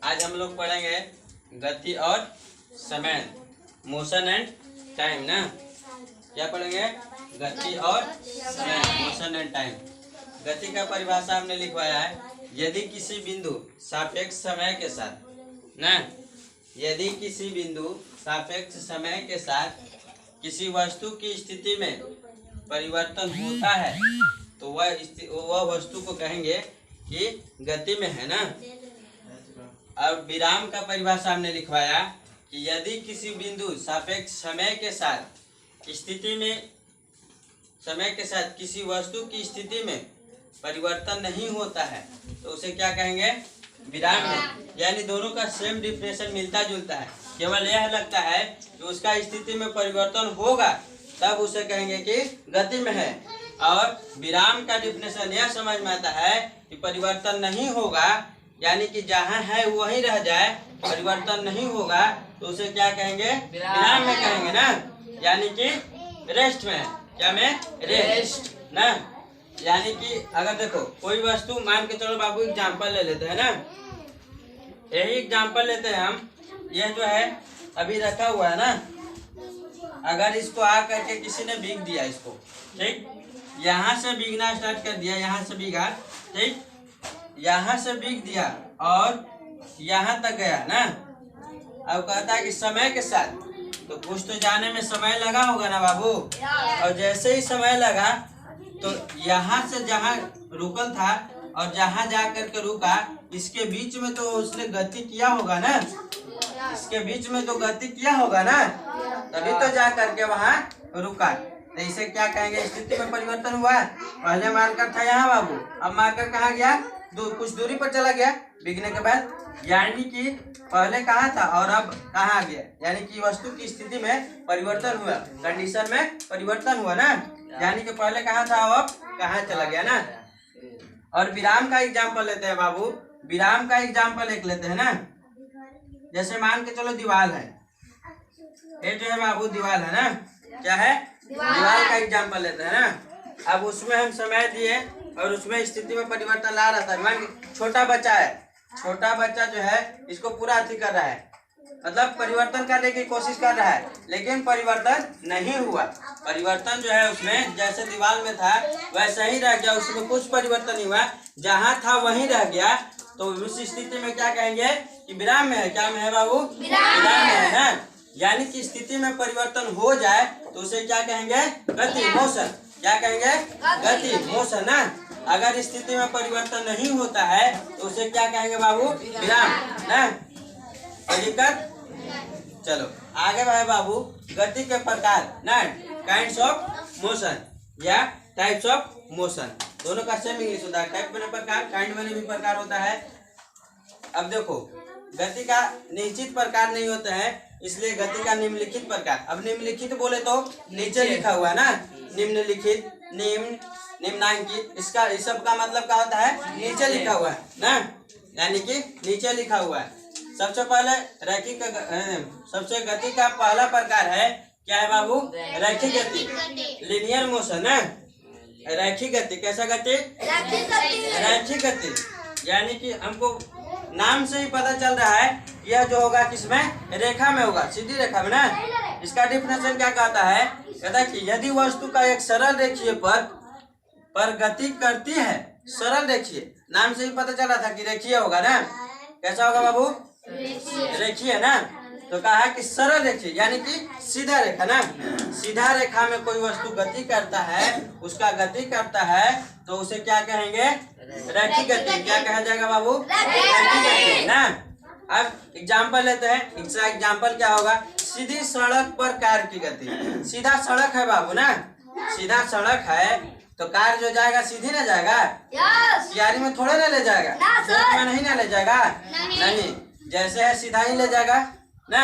आज हम लोग पढ़ेंगे गति और समय, मोशन एंड टाइम ना। क्या पढ़ेंगे? गति और समय, मोशन एंड टाइम। गति का परिभाषा हमने लिखवाया है, यदि किसी बिंदु सापेक्ष समय के साथ ना, यदि किसी बिंदु सापेक्ष समय के साथ किसी वस्तु की स्थिति में परिवर्तन होता है तो वह वस्तु को कहेंगे कि गति में है ना। और विराम का परिभाषा हमने लिखवाया कि यदि किसी बिंदु सापेक्ष समय के साथ स्थिति में, समय के साथ किसी वस्तु की स्थिति में परिवर्तन नहीं होता है तो उसे क्या कहेंगे? विराम है। यानी दोनों का सेम डिफिनेशन मिलता जुलता है, केवल यह लगता है कि उसका स्थिति में परिवर्तन होगा तब उसे कहेंगे कि गति में है। और विराम का डिफिनेशन यह समझ में आता है कि परिवर्तन नहीं होगा, यानी कि जहाँ है वहीं रह जाए, परिवर्तन नहीं होगा तो उसे क्या कहेंगे? विराम में कहेंगे ना, यानी कि रेस्ट में। क्या में? रेस्ट ना। यानी कि अगर देखो कोई वस्तु, मान के चलो बाबू एग्जाम्पल ले लेते हैं ना, यही एग्जाम्पल लेते हैं हम। ये जो है अभी रखा हुआ है ना, अगर इसको आ करके किसी ने बीग दिया इसको, ठीक, यहाँ से बीगना स्टार्ट कर दिया, यहाँ से बीगा, ठीक, यहाँ से बीग दिया और यहाँ तक गया ना। अब कहता है कि समय के साथ, तो कुछ तो जाने में समय लगा होगा ना बाबू। और जैसे ही समय लगा तो यहाँ से जहाँ रुकल था और जहाँ जा करके रुका, इसके बीच में तो उसने गति किया होगा ना, इसके बीच में तो गति किया होगा ना, तभी तो जा करके वहाँ रुका। तो इसे क्या कहेंगे? स्थिति में परिवर्तन हुआ। पहले मार्कर था यहाँ बाबू, अब मार्कर कहाँ गया? कुछ दूरी पर चला गया बिगने के बाद, यानी कि पहले कहाँ था और अब कहाँ गया, यानी कि वस्तु की स्थिति में परिवर्तन हुआ, कंडीशन में परिवर्तन हुआ ना। यानी कि पहले कहाँ था और अब कहाँ चला गया ना। और विराम का एग्जाम्पल लेते हैं बाबू, विराम का एग्जाम्पल एक लेते हैं ना। जैसे मान के चलो दीवार है, ये जो है बाबू दीवार है ना, क्या है? दीवार का एग्जाम्पल लेते हैं ना। अब उसमें हम समय दिए और उसमें स्थिति में परिवर्तन ला रहा था। मान छोटा बच्चा है, छोटा बच्चा जो है इसको पूरा अथी कर रहा है, मतलब परिवर्तन करने की कोशिश कर रहा है, लेकिन परिवर्तन नहीं हुआ। परिवर्तन जो है उसमें जैसे दीवार में था वैसा ही रह गया, उसमें कुछ परिवर्तन नहीं हुआ, जहाँ था वहीं रह गया। तो उस स्थिति में क्या कहेंगे? कि विराम में है। क्या में है बाबू? विराम में है ना। यानी कि स्थिति में परिवर्तन हो जाए तो उसे क्या कहेंगे? गति, मोशन। क्या कहेंगे? गति, मोशन ना। अगर स्थिति में परिवर्तन नहीं होता है तो उसे क्या कहेंगे बाबू? विराम ना। कोई दिक्कत? चलो आगे भाई बाबू, गति के प्रकार ना, काइंड्स ऑफ मोशन या टाइप्स ऑफ मोशन, दोनों का सेम इंग्लिश होता है। टाइप बने प्रकार, काइंड बने भी प्रकार होता है। अब देखो गति का निश्चित प्रकार नहीं होता है, इसलिए गति का निम्नलिखित प्रकार। अब निम्नलिखित बोले तो नीचे लिखा हुआ है ना, निम्नलिखित, निम्न, निम्नांकित, इसका इस सब का मतलब क्या होता है? नीचे लिखा हुआ है ना, यानी कि नीचे लिखा हुआ है। सबसे पहले रैखिक, सबसे गति का पहला प्रकार है क्या है बाबू? रैखिक गति, लिनियर मोशन है। रैखिक गति, कैसा गति? रैखिक गति, यानी कि हमको नाम से ही पता चल रहा है यह जो होगा किसमें? रेखा में होगा, सीधी रेखा में ना। इसका डिफिनेशन क्या कहता है? कहता है कि यदि वस्तु का एक सरल रेखीय पथ पर गति करती है, सरल रेखीय, नाम से ही पता चल रहा था कि रेखीय होगा ना। कैसा होगा बाबू? रेखीय ना। तो कहा कि सरल रेखीय यानी कि सीधा रेखा ना। सीधा रेखा में कोई वस्तु गति करता है, उसका गति करता है तो उसे क्या कहेंगे? रैखिक गति। क्या कहा जाएगा बाबू? रैखिक गति ना। अब एग्जाम्पल लेते हैं। इसका एग्जाम्पल क्या होगा? सीधी सड़क पर कार की गति। सीधा सड़क है बाबू ना, सीधा सड़क है तो कार जो जाएगा सीधी ना जाएगा, कियारी में थोड़े ना ले जाएगा, चौक में नहीं ना ले जाएगा, नहीं, जैसे है सीधा ही ले जाएगा ना।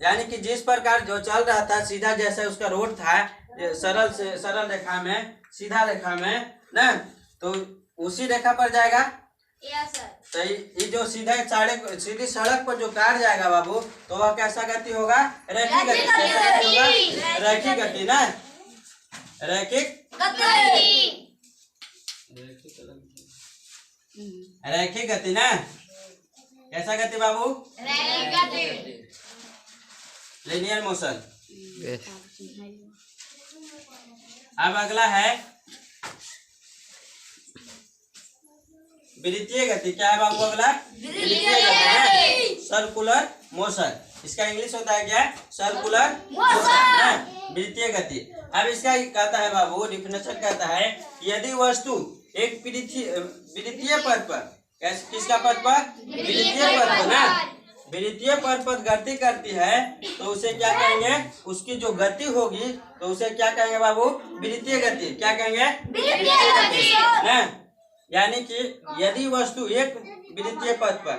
यानी कि जिस प्रकार जो चल रहा था सीधा, जैसे उसका रोड था सरल से सरल रेखा में, सीधा रेखा में ना, तो उसी रेखा पर जाएगा। तो ये जो सीधी सड़क पर जो कार जाएगा बाबू, तो वह कैसा गति होगा? रैखिक गति। कैसा गति होगा? रैखिक गति ना। रैखिक रैखिक गति ना। कैसा गति बाबू? Linear motion. अब अगला है विद्युतीय गति। क्या है बाबू अगला? विद्युतीय गति है, सर्कुलर मोशन। इसका इंग्लिश होता है क्या? सर्कुलर मोशन, विद्युतीय गति। अब इसका कहता है बाबू, डिफिनेशन कहता है यदि वस्तु एक विद्युतीय पथ पर, किसका पथ पर? विद्युतीय पथ पर ना, विद्युतीय पथ पर गति करती है तो उसे क्या कहेंगे? उसकी जो गति होगी तो उसे क्या कहेंगे बाबू? विद्युतीय गति। क्या कहेंगे? विद्युतीय गति ना। यानी कि यदि वस्तु एक विद्युतीय पथ पर,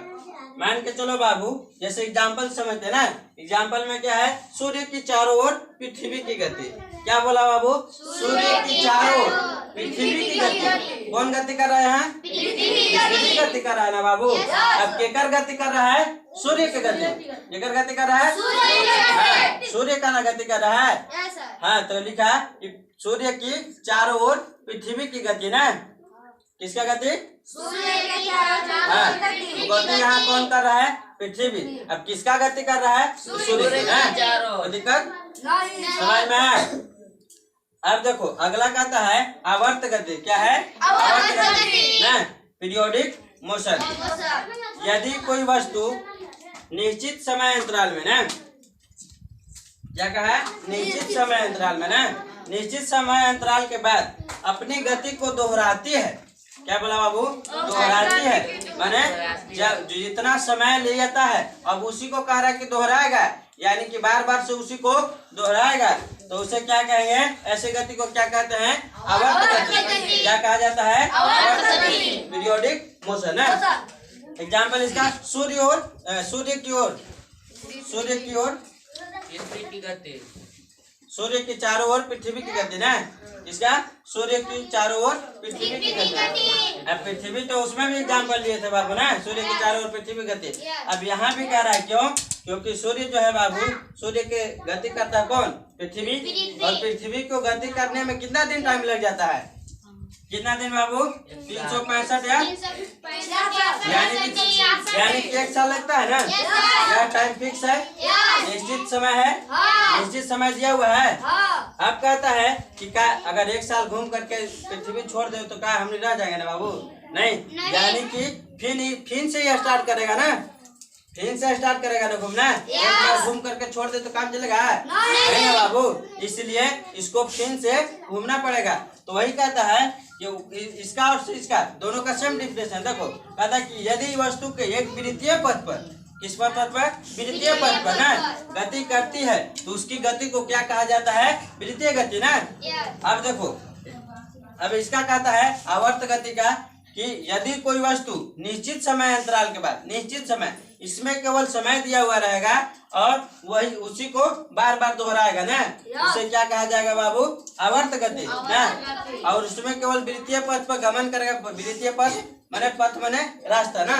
मान के चलो बाबू, जैसे एग्जाम्पल समझते ना, एग्जाम्पल में क्या है? सूर्य की चारों ओर पृथ्वी की गति। क्या बोला बाबू? सूर्य की चारों ओर पृथ्वी की गति। कौन गति कर रहा है यहाँ? पृथ्वी गति कर रहा है ना बाबू। अब केकर गति कर रहा है? सूर्य की गति। केकर गति कर रहा है? सूर्य का ना गति कर रहा है। हाँ, तो लिखा सूर्य की चारों ओर पृथ्वी की गति ना। किसका गति? हाँ, गति यहाँ कौन कर रहा है? पृथ्वी। अब किसका गति कर रहा है? सूर्य की। दिक्कत समझ में है? अब देखो अगला कहता है आवर्त गति। क्या है? आवर्त गति ना, पीरियोडिक मोशन। यदि कोई वस्तु निश्चित समय अंतराल में ना, क्या कहा? निश्चित समय अंतराल में ना, निश्चित समय अंतराल के बाद अपनी गति को दोहराती है। क्या बोला बाबू? दोहराती है, माने जब जितना समय ले जाता है अब उसी को कह रहा है कि दोहराएगा, यानी कि बार बार से उसी को दोहराएगा, तो उसे क्या कहेंगे? ऐसे गति को क्या कहते हैं? आवर्त गति। क्या कहा जाता है? आवर्त गति, पीरियोडिक मोशन है। एग्जाम्पल इसका, सूर्य की ओर सूर्य की चारों ओर पृथ्वी की गति ना। इसका सूर्य की चारों ओर पृथ्वी की गति। अब पृथ्वी तो उसमें भी एग्जाम्पल लिए थे बाबू ना, सूर्य की चारों ओर पृथ्वी गति। अब यहाँ भी कह रहा है, क्यों? क्योंकि सूर्य जो है बाबू, सूर्य के गति करता है कौन? पृथ्वी। और पृथ्वी को गति करने में कितना दिन टाइम लग जाता है? कितना दिन बाबू? 365 यानी कि 1 साल लगता है ना। यह टाइम फिक्स है, निश्चित समय है, निश्चित समय दिया हुआ है। अब कहता है कि क्या अगर 1 साल घूम करके पृथ्वी छोड़ दे तो क्या हम रह जाएंगे ना बाबू? नहीं, यानी कि फिर से यह स्टार्ट करेगा ना, फिर से स्टार्ट करेगा ना घूमना। एक बार घूम करके छोड़ दे तो काम चलेगा? नहीं ना बाबू, इसलिए इसको फिर से घूमना पड़ेगा। तो वही कहता है कि इसका और इसका दोनों का सेम डिफिनेशन देखो। कहता है कि यदि वस्तु के एक विद्युतीय पथ पर, किस पथ पर? विद्युतीय पथ पर ना गति करती है तो उसकी गति को क्या कहा जाता है? विद्युतीय गति ना। अब देखो, अब इसका कहता है आवर्त गति का कि यदि कोई वस्तु निश्चित समय अंतराल के बाद, निश्चित समय, इसमें केवल समय दिया हुआ रहेगा और वही उसी को बार बार दोहराएगा ना, उसे क्या कहा जाएगा बाबू? आवर्त गति ना। और उसमें केवल विद्युतीय पथ पर गमन करेगा। विद्युतीय पथ माने पथ माने रास्ता ना,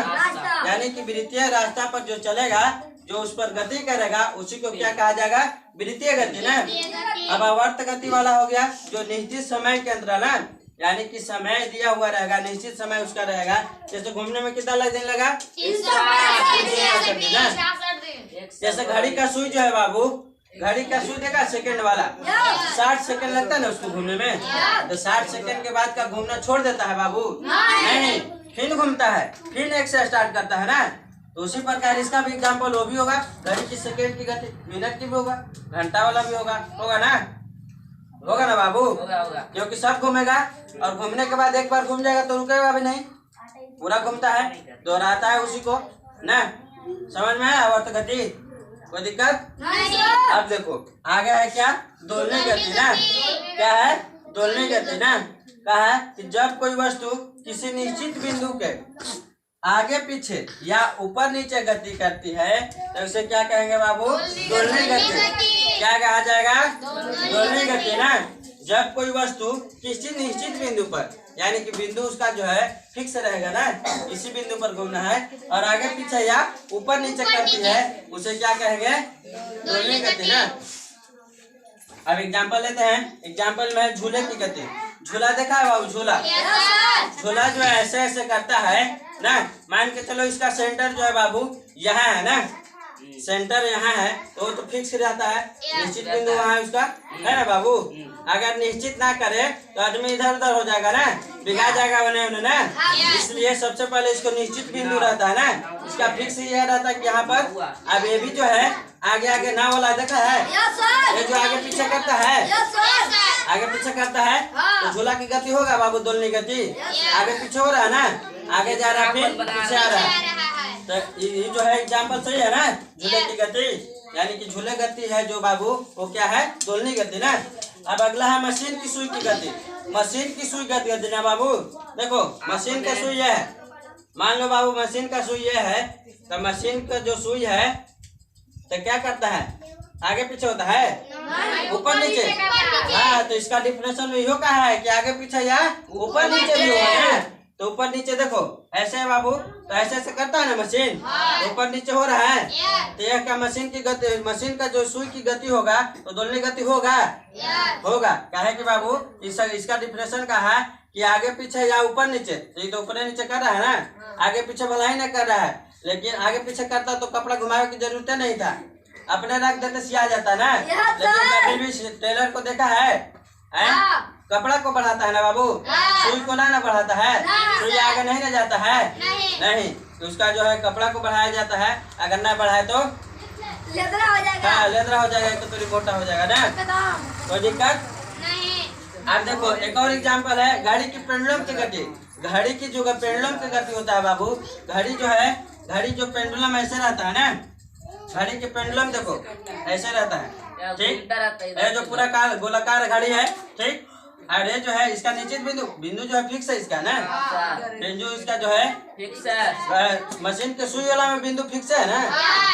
यानी कि विद्युतीय रास्ता पर जो चलेगा, जो उस पर गति करेगा, उसी को क्या कहा जाएगा? विद्युतीय गति ना। अब आवर्त गति वाला हो गया जो निश्चित समय के अंतराल है, यानी कि समय दिया हुआ रहेगा, निश्चित समय उसका रहेगा। जैसे घूमने में कितना दिन लगा? 365 दिन। जैसे घड़ी का सुई जो है बाबू, घड़ी का सुई देखा सेकंड वाला, 60 सेकंड लगता है ना उसको घूमने में। तो 60 सेकंड के बाद का घूमना छोड़ देता है बाबू? नहीं, फिर घूमता है, फिर एक से स्टार्ट करता है ना। तो उसी प्रकार इसका भी एग्जाम्पल वो भी होगा, घड़ी की सेकंड की गति, मिनट की भी होगा, घंटा वाला भी होगा ना। होगा ना बाबू? होगा। क्योंकि सब घूमेगा और घूमने के बाद एक बार घूम जाएगा तो रुकेगा भी नहीं, पूरा घूमता है, दोहराता है उसी को ना। समझ में है आवर्त गति? कोई दिक्कत नहीं। अब देखो आगे है क्या? दोलनी गति ना। क्या है? दोलनी गति ना। कहा है कि जब कोई वस्तु किसी निश्चित बिंदु के आगे पीछे या ऊपर नीचे गति करती है तो उसे क्या कहेंगे बाबू? दोलनी गति। क्या कहा जाएगा? दोलनी गति ना। जब कोई वस्तु किसी निश्चित बिंदु पर, यानी कि बिंदु उसका जो है फिक्स रहेगा ना, इसी बिंदु पर घूमना है, और आगे पीछे या ऊपर नीचे करती है, उसे क्या कहेंगे? दोलनी गति ना। अब एग्जाम्पल लेते हैं। एग्जाम्पल में है झूले की गति। झूला देखा है बाबू? झूला झूला जो है ऐसे ऐसे करता है ना। मान के चलो इसका सेंटर जो है बाबू यहाँ है ना, सेंटर यहाँ है तो फिक्स रहता है, निश्चित बिंदु वहाँ है उसका, है ना बाबू? अगर निश्चित ना करे तो आदमी इधर उधर हो जाएगा ना, बिगड़ जाएगा बने उन्हें ना। इसलिए सबसे पहले इसको निश्चित बिंदु रहता है ना, इसका फिक्स यह रहता है कि यहाँ पर। अब ये भी जो है आगे आगे ना वाला देखा है, ये जो आगे पीछे करता है, आगे पीछे करता है तो झूला की गति होगा बाबू, दोलनी गति। आगे पीछे हो रहा है ना, आगे जा रहा है फिर पीछे आ रहा है, तो ये जो है एग्जाम्पल सही है ना, झूले की गति। यानी कि झूले गति है जो बाबू वो क्या है? दोलनी गति ना। अब अगला है मशीन की सुई की गति। मशीन की सुई गति ना बाबू, देखो मशीन का सुई है, मान लो बाबू मशीन का सुई ये है, तो मशीन का जो सुई है तो क्या करता है? आगे पीछे होता है, ऊपर नीचे। हाँ, तो इसका डिफिनेशन में यो कहा है कि आगे पीछे या ऊपर नीचे भी होगा। तो ऊपर नीचे देखो ऐसे है बाबू, तो ऐसे ऐसे करता है ना मशीन, ऊपर नीचे हो रहा है। तो यह क्या मशीन की गति, मशीन का जो सुई की गति होगा तो दोलनी गति होगा, होगा। काहे कि बाबू इसका डिफिनेशन कहा है कि आगे पीछे या ऊपर नीचे। तो ये तो ऊपर नीचे कर रहा है ना, आगे पीछे भला ही नहीं कर रहा है। लेकिन आगे पीछे करता तो कपड़ा घुमाने की जरूरत नहीं था, अपने रख देते सिया जाता ना। लेकिन कभी भी टेलर को देखा है, कपड़ा को बढ़ाता है ना बाबू, सुई को ना बढ़ाता है, सुई आगे नहीं ना जाता है, नहीं। तो उसका जो है कपड़ा को बढ़ाया जाता है, अगर ना बढ़ाए तो लेदरा हो जाएगा। हाँ, लेदरा हो जाएगा तो थोड़ी मोटा हो जाएगा ना, कोई दिक्कत नहीं। अब देखो एक और एग्जाम्पल है गाड़ी की पेंडुलम की गति। घड़ी की जो पेंडुलम की गति होता है बाबू, घड़ी जो है, घड़ी जो पेंडुलम ऐसे रहता है ना, घड़ी के पेंडुलम देखो ऐसे रहता है, ठीक। ये जो पूरा गोलाकार घड़ी है, ठीक। और ये जो है इसका निश्चित बिंदु जो है फिक्स है इसका ना, बिंदु इसका जो है फिक्स है। मशीन के सुई वाला में बिंदु फिक्स है ना,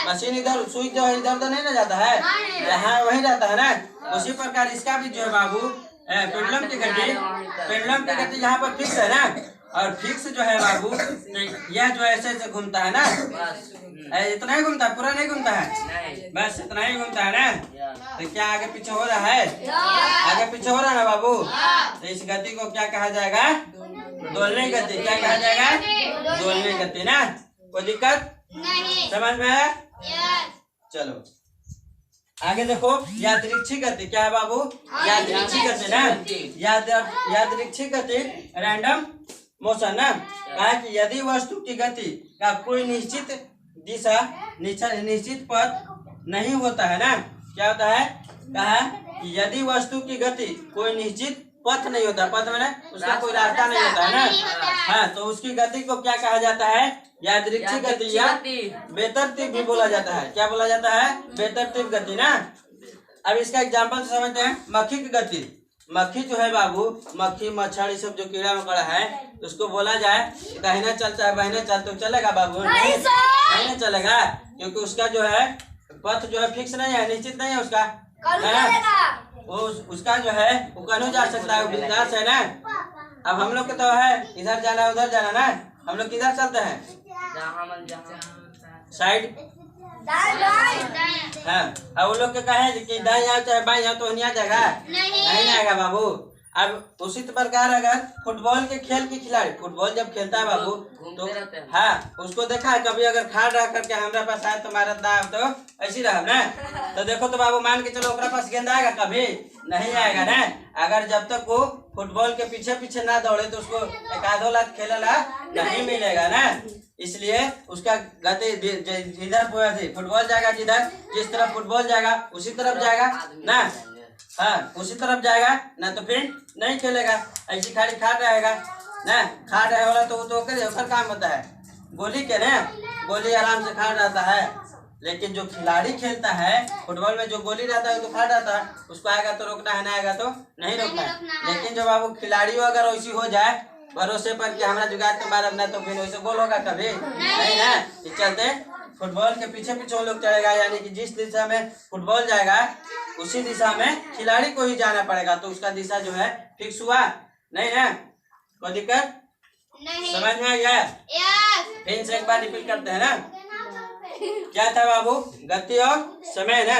मशीन इधर सुई जो है इधर उधर नहीं ना जाता है, यहाँ वही रहता है ना। उसी प्रकार इसका भी जो है बाबू पेंडुलम की गति, पेंडुलम की गति यहाँ पर फिक्स है ना। और फिक्स जो है बाबू यह जो ऐसे ऐसे घूमता है ना, इतना ही घूमता है, पूरा नहीं घूमता है, बस इतना ही घूमता है ना। तो क्या आगे पीछे हो रहा है? आगे पीछे हो रहा है ना बाबू। तो इस गति को क्या कहा जाएगा? दोलनी गति। क्या कहा जाएगा? दोलनी गति ना। कोई दिक्कत समझ में है? चलो आगे देखो, यादृच्छिक गति। क्या है बाबू? यादृच्छिक गति ना, यादृच्छिक गति, रैंडम मोशन ना। कहा कि यदि वस्तु की गति का कोई निश्चित दिशा, निश्चित पथ नहीं होता है ना, क्या होता है? कहा कि यदि वस्तु की गति कोई निश्चित पथ नहीं होता, पथ में उसका कोई रास्ता नहीं होता है ना, हाँ, तो उसकी गति को क्या कहा जाता है? यादृच्छिक गति या बेतरतीब भी बोला जाता है। क्या बोला जाता है? बेतरतीब गति ना। अब इसका एग्जाम्पल समझते हैं। मक्खी की गति। मक्खी जो है बाबू, मक्खी मच्छर सब जो कीड़ा मकोड़ा है, उसको बोला जाए दाहिना चलता है बाहिना चलता, तो चलेगा बाबू? नहीं चलेगा, क्योंकि उसका जो है पथ जो है फिक्स नहीं है, निश्चित नहीं है उसका, वो उसका जो है वो कहीं जा सकता है, बिंदास है ना। अब हम लोग के तो है इधर जाना उधर जाना ना, हम लोग किधर चलते हैं? साइड। हाँ, अब वो लोग के कहे कि दाएं यहाँ चाहे बाएं यहाँ, तो नहीं जाएगा, नहीं आएगा बाबू। अब उसी प्रकार अगर फुटबॉल के खेल की खिलाड़ी, फुटबॉल जब खेलता है बाबू तो हाँ, उसको देखा है कभी अगर खाड़ रह करके हमारे पास आए तो मारत ना, तो ऐसी रहा ना। तो देखो तो बाबू मान के चलो ओकरा पास गेंद आएगा? कभी नहीं आएगा ना। अगर जब तक वो फुटबॉल के पीछे पीछे ना दौड़े तो उसको एक आधो लाख खेलना नहीं मिलेगा ना। इसलिए उसका गति जिधर फुटबॉल जाएगा, जिस तरफ फुटबॉल जाएगा उसी तरफ जाएगा ना, हाँ उसी तरफ जाएगा ना, तो फिर नहीं खेलेगा, ऐसी खाली खा रहेगा ना। खा रहे वाला तो वो तो ओकर काम होता है गोली के ना, गोली आराम से खा रहता है। लेकिन जो खिलाड़ी खेलता है फुटबॉल में, जो गोली रहता है वो तो खा रहता है, उसको आएगा तो रोकना है, ना आएगा तो नहीं रोकना है। लेकिन जब आप खिलाड़ी अगर वैसी हो जाए भरोसे पर कि हमारा जुगाड़ तो मार अपना, तो फिर वैसे गोल होगा कभी नहीं ना। इस चलते फुटबॉल के पीछे पीछे वो लोग चलेगा, यानी कि जिस दिशा में फुटबॉल जाएगा उसी दिशा में खिलाड़ी को ही जाना पड़ेगा, तो उसका दिशा जो है फिक्स हुआ नहीं ना। कोई दिक्कत नहीं, समझ में आ गया? फिर से एक बार रिपीट करते हैं ना। क्या था बाबू? गति और समय ना।